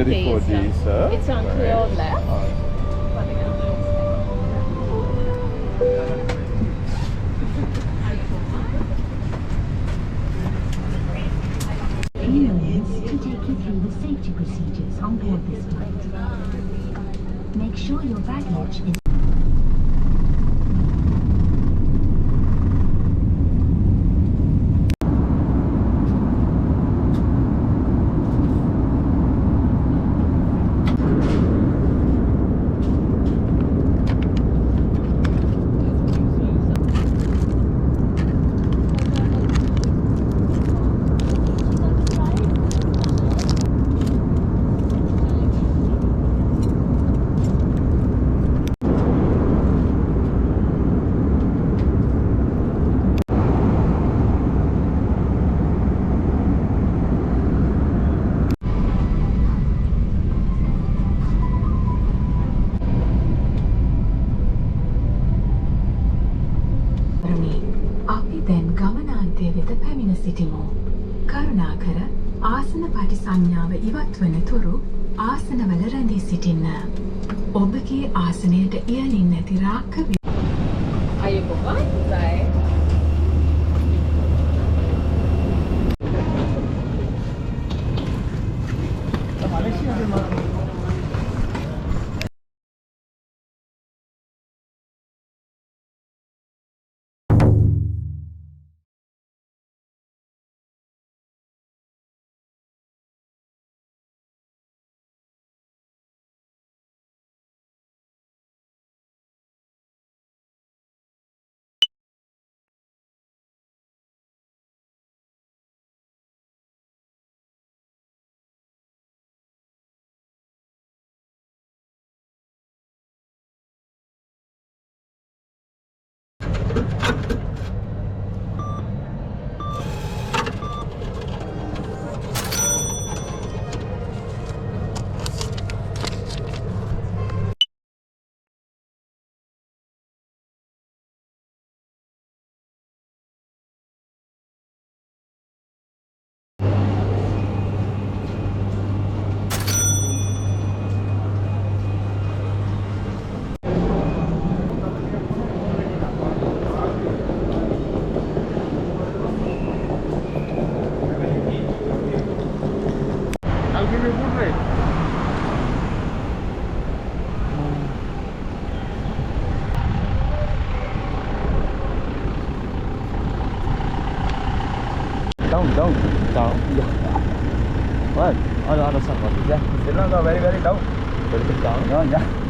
ready for this. It's on to your left. To take you through the safety procedures on board this flight. Make sure your baggage is අපි දැන් ගමනාන්තය වෙත පැමිණ සිටිමු. කරුණාකර ආසන පටිසංඥාව ඉවත් වන තුරු ආසනවල රැඳී සිටින්න. ඔබගේ ආසනයට ඉහළින් නැති රාක්ක Ayun, bye. Down. What? Ano somebody? Yeah. Still not very down. Very bit down. Yeah.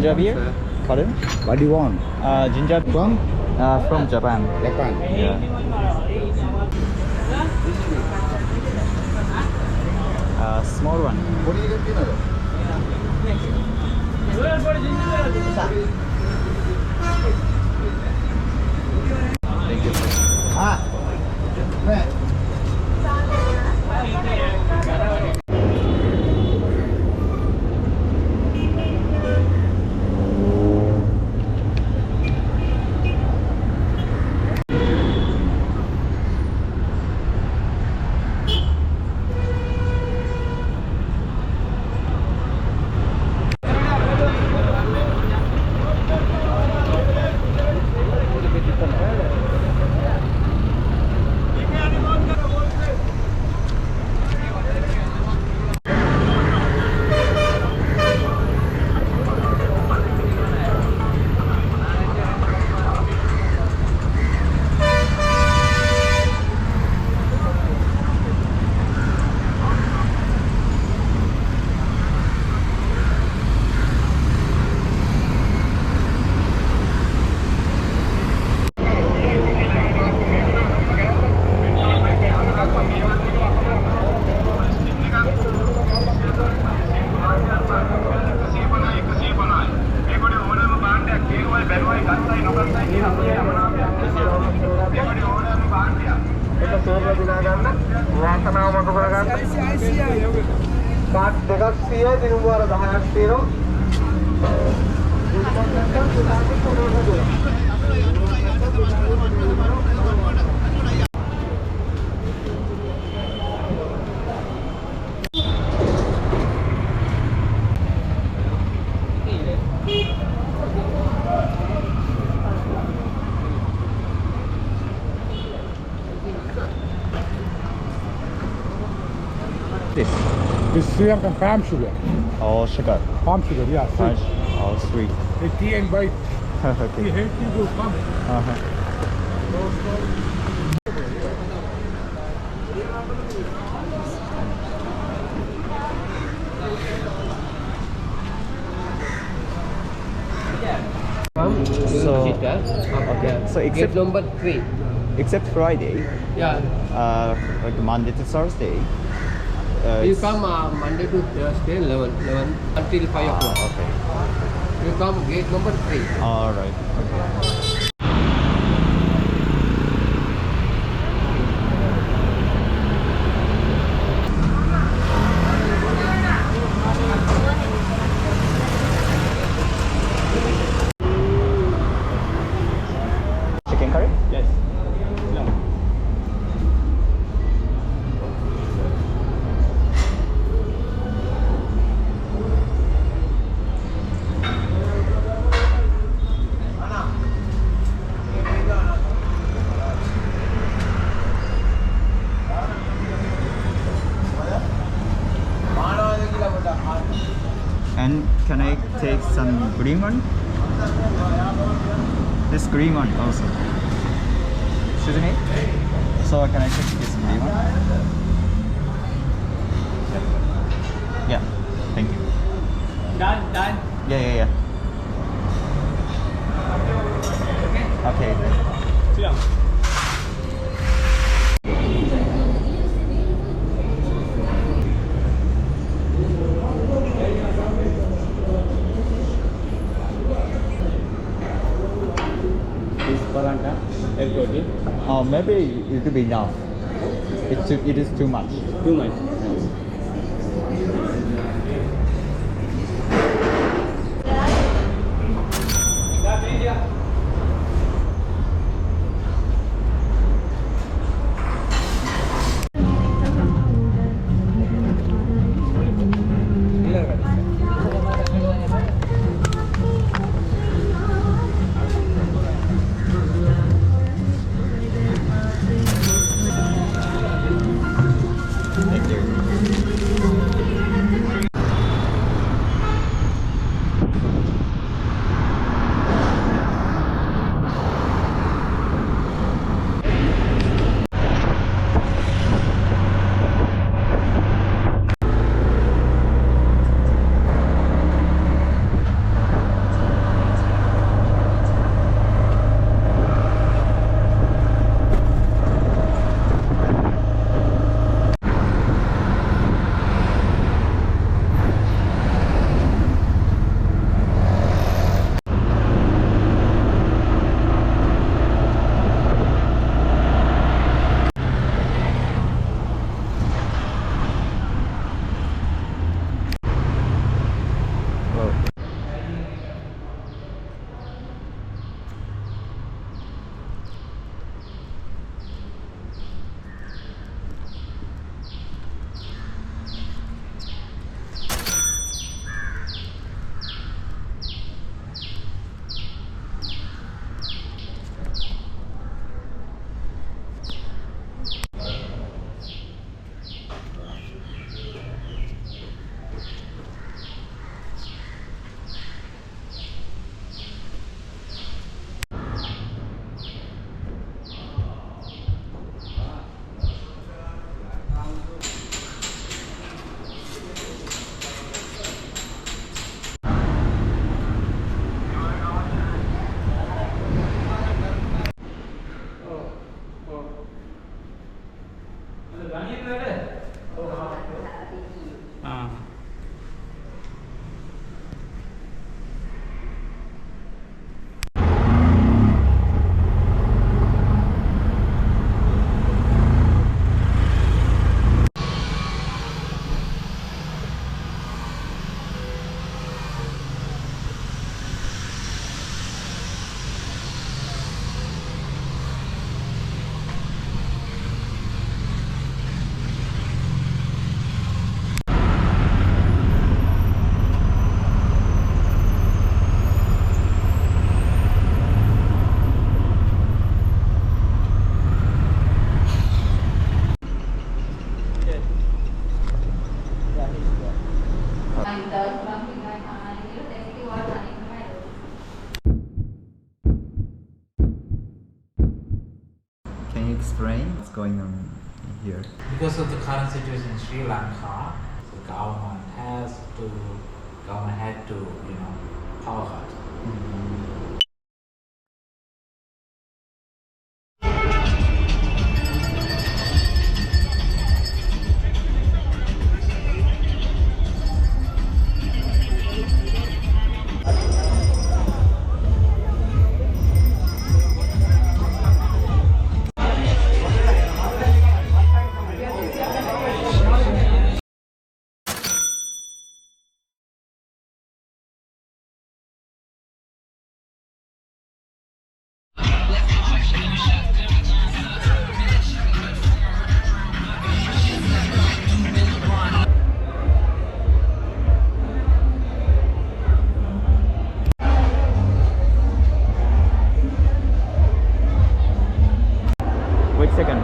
ginger beer. Pardon? What do you want? Ginger From from Japan. Japan. Yeah. Small one. What do you get dinner? Thank you. Where? Card දෙකක් 100යි දිනුම් වාර 10ක් තියෙනවා. This. It's Sri Lankan palm sugar. Oh, sugar. Palm sugar, yeah. Sweet. Oh, sweet. The tea and bite. Okay. Here you go, come. So, okay. So except number 3. except Friday, Yeah. like Monday to Thursday. You it's- come Monday to Thursday 11 until 5 o'clock. Okay. You come gate number 3. All right. Okay. Chicken curry? Yes. And can I take some green one? This green one also. Excuse me? So can I take this green one? Yeah. Thank you. Done. Yeah. Okay. This paranta, egg roti, Maybe it will be enough. It is too much. too much. Thank you. going on here? Because of the current situation in Sri Lanka, the government had to, power cut. Wait a second.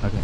Okay.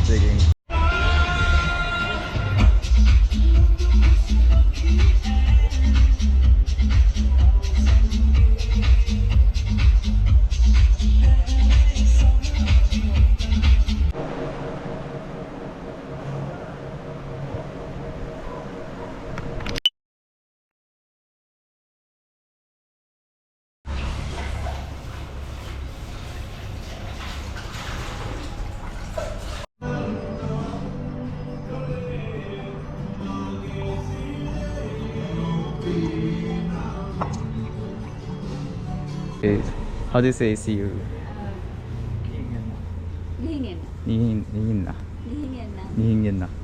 Digging. Okay. How do you say see you? Lihingin. Nihin na. Lihingin na. Nihin na.